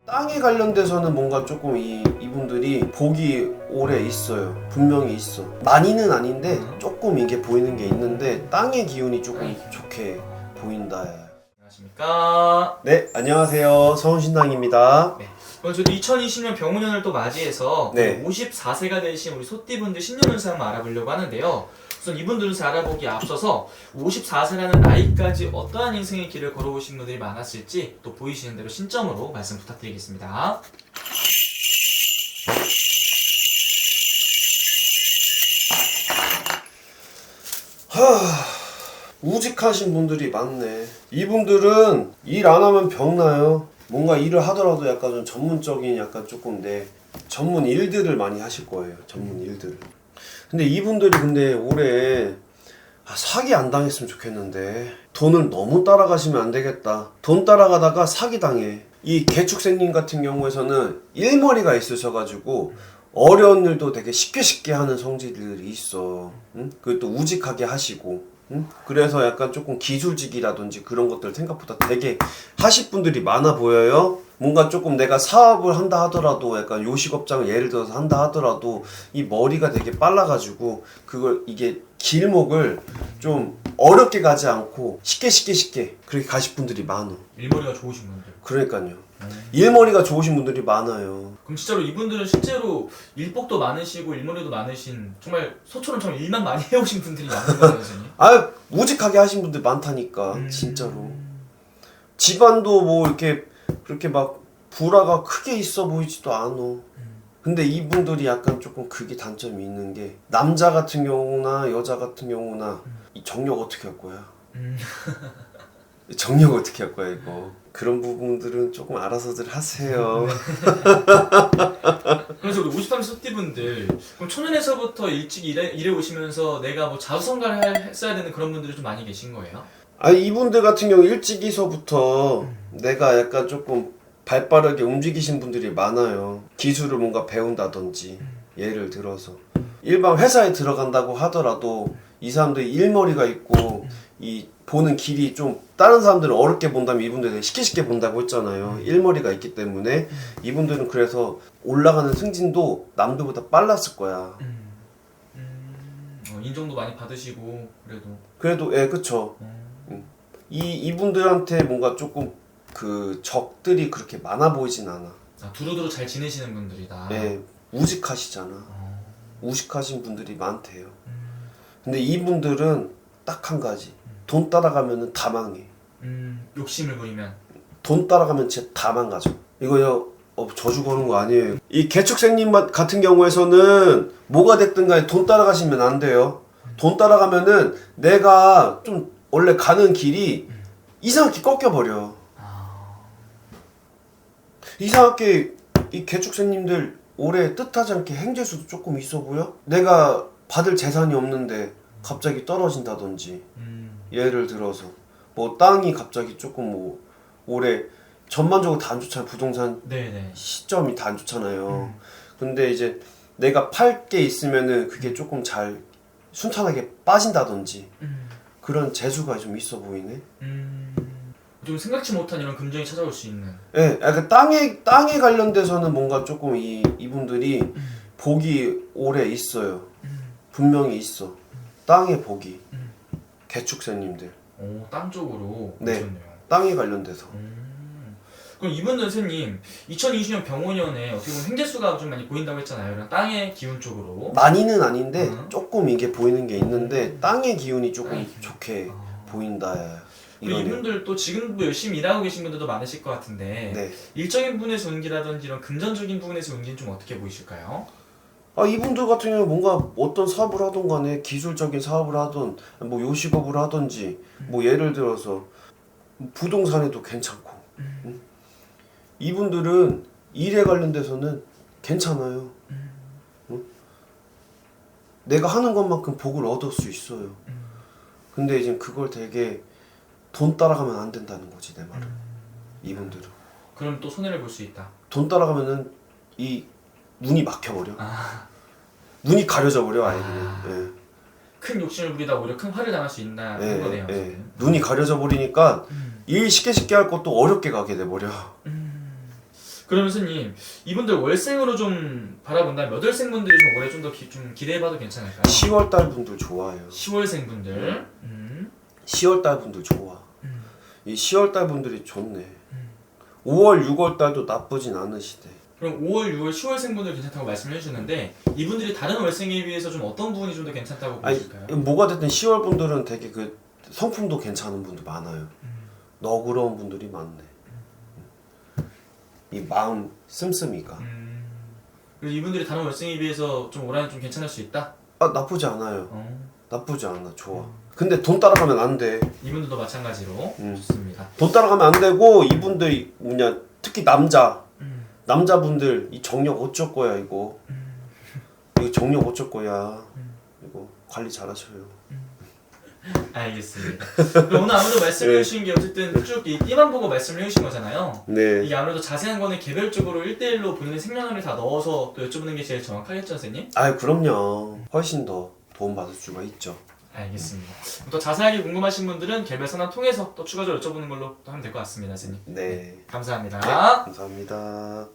땅에 관련돼서는 뭔가 조금 이분들이 복이 오래 있어요. 분명히 있어. 많이는 아닌데 조금 이게 보이는 게 있는데 땅의 기운이 조금 좋게 보인다. 안녕하십니까. 네, 안녕하세요. 서훈신당입니다. 네. 그럼 저도 2020년 병원년을 또 맞이해서 네. 54세가 되신 우리 소띠분들 신년운세 한번 알아보려고 하는데요. 우선 이분들은 알아보기 앞서서 54세라는 나이까지 어떠한 인생의 길을 걸어오신 분들이 많았을지 또 보이시는 대로 신점으로 말씀 부탁드리겠습니다. 우직하신 분들이 많네. 이분들은 일 안 하면 병나요. 뭔가 일을 하더라도 약간 좀 전문적인 약간 조금 전문 일들을 많이 하실 거예요. 전문 일들을. 근데 이분들이 근데 올해 사기 안 당했으면 좋겠는데 돈을 너무 따라가시면 안 되겠다. 돈 따라가다가 사기 당해. 이 개축생님 같은 경우에서는 일머리가 있으셔가지고 어려운 일도 되게 쉽게 하는 성질들이 있어. 응? 그것도 우직하게 하시고. 응? 그래서 약간 조금 기술직이라든지 그런 것들 생각보다 되게 하실 분들이 많아 보여요. 뭔가 조금 내가 사업을 한다 하더라도 약간 요식업장을 예를 들어서 한다 하더라도 이 머리가 되게 빨라가지고 이게 길목을 좀 어렵게 가지 않고 쉽게 그렇게 가실 분들이 많아. 일머리가 좋으신 분들. 그러니까요. 일머리가 좋으신 분들이 많아요. 그럼 진짜로 이분들은 실제로 일복도 많으시고 일머리도 많으신 정말 소처럼 일만 많이 해오신 분들이 많은 거예요, 선생님? 우직하게 하신 분들 많다니까. 진짜로. 집안도 뭐 이렇게 그렇게 막 불화가 크게 있어 보이지도 않아. 근데 이분들이 약간 조금 그게 단점이 있는 게 남자 같은 경우나 여자 같은 경우나 이 정력 어떻게 할 거야? 정력 어떻게 할 거야 이거? 그런 부분들은 조금 알아서들 하세요. 그래서 우리 53세 소띠분들 그럼 초년에서부터 일찍 일해 오시면서 내가 뭐 자수성가를 했어야 되는 그런 분들이 좀 많이 계신 거예요? 이분들 같은 경우 일찍이서부터 내가 약간 조금 발빠르게 움직이신 분들이 많아요. 기술을 뭔가 배운다든지 예를 들어서 일반 회사에 들어간다고 하더라도 이 사람들이 일머리가 있고 이 보는 길이 좀 다른 사람들은 어렵게 본다면 이분들은 쉽게 본다고 했잖아요. 일머리가 있기 때문에 이분들은 그래서 올라가는 승진도 남들보다 빨랐을 거야. 인정도 많이 받으시고 그래도 예, 그쵸. 이분들한테 뭔가 조금 그 적들이 그렇게 많아 보이진 않아. 두루두루 잘 지내시는 분들이다. 예, 우직하시잖아. 우직하신 분들이 많대요. 근데 이분들은 딱 한 가지. 돈 따라가면은 다 망해. 욕심을 부리면 돈 따라가면 진짜 다 망가져. 이거요, 저주 거는 거 아니에요. 이 개축생님 같은 경우에서는 뭐가 됐든 간에 돈 따라가시면 안 돼요. 돈 따라가면은 내가 좀 원래 가는 길이 이상하게 꺾여버려. 이상하게 이 개축생님들 올해 뜻하지 않게 행재수도 조금 있어 보여? 내가 받을 재산이 없는데 갑자기 떨어진다든지 예를 들어서 뭐 땅이 갑자기 조금 뭐 올해 전반적으로 다 안 좋잖아요. 부동산 네네. 시점이 다 안 좋잖아요. 근데 이제 내가 팔 게 있으면은 그게 조금 잘 순탄하게 빠진다든지 그런 재수가 좀 있어 보이네. 좀 생각지 못한 이런 금전이 찾아올 수 있는. 예, 약간 땅에 관련돼서는 뭔가 조금 이분들이 복이 오래 있어요. 분명히 있어. 땅의 복이. 개축생님들. 땅 쪽으로 네. 오셨네요. 땅에 관련돼서. 그럼 이분들 선생님 2020년 병원년에 어떻게 보면 행재수가 좀 많이 보인다고 했잖아요. 그냥 땅의 기운 쪽으로. 많이는 아닌데 조금 이게 보이는 게 있는데 땅의 기운이 조금 땅의 기운. 좋게 보인다. 그리고 이분들 또 지금도 열심히 일하고 계신 분들도 많으실 것 같은데 네. 일적인 부분에서 운기라든지 이런 금전적인 부분에서 운기는 좀 어떻게 보이실까요? 이분들 같은 경우는 뭔가 어떤 사업을 하던 간에 기술적인 사업을 하던 뭐 요식업을 하던지 뭐 예를 들어서 부동산에도 괜찮고 이분들은 일에 관련돼서는 괜찮아요. 응? 내가 하는 것만큼 복을 얻을 수 있어요. 근데 이제 그걸 되게 돈 따라가면 안 된다는 거지 내 말은. 이분들은 그럼 또 손해를 볼 수 있다. 돈 따라가면은 이 눈이 막혀버려. 눈이 가려져 버려 아예 그냥. 예. 큰 욕심을 부리다 오히려 큰 화를 당할 수 있다는 거네요. 눈이 가려져 버리니까 일 쉽게 할 것도 어렵게 가게 돼 버려. 그러면 스님 이분들 월생으로 좀 바라본다면 몇 월생분들이 좀 올해 좀 더 좀 기대해봐도 괜찮을까요? 10월달 분들 좋아요. 10월생분들. 10월달 분들 좋아. 이 10월달 분들이 좋네. 5월, 6월달도 나쁘진 않으시대. 그럼 5월, 6월, 10월생분들 괜찮다고 말씀을 해주셨는데 이분들이 다른 월생에 비해서 좀 어떤 부분이 좀 더 괜찮다고 보실까요? 뭐가 됐든 10월 분들은 되게 그 성품도 괜찮은 분들 많아요. 너그러운 분들이 많네. 이 마음 씀씀이가. 그래서 이분들이 다른 월생에 비해서 좀 올해는 좀 괜찮을 수 있다? 아, 나쁘지 않아요. 어. 나쁘지 않아. 좋아. 근데 돈 따라가면 안 돼. 이분들도 마찬가지로 좋습니다. 돈 따라가면 안 되고 이분들이 뭐냐 특히 남자분들 이 정력 어쩔 거야 이거. 이거 정력 어쩔 거야. 이거 관리 잘하셔요. 알겠습니다. 그럼 오늘 아무래도 말씀해 주신 게 어쨌든 쭉 이 띠만 보고 말씀을 해주신 거잖아요. 네. 이게 아무래도 자세한 거는 개별적으로 1대1로 본인의 생년월일 다 넣어서 또 여쭤보는 게 제일 정확하겠죠, 선생님? 아유 그럼요. 훨씬 더 도움 받을 수가 있죠. 알겠습니다. 또 자세하게 궁금하신 분들은 개별 상담 통해서 또 추가적으로 여쭤보는 걸로 또 하면 될 것 같습니다, 선생님. 네. 감사합니다. 감사합니다.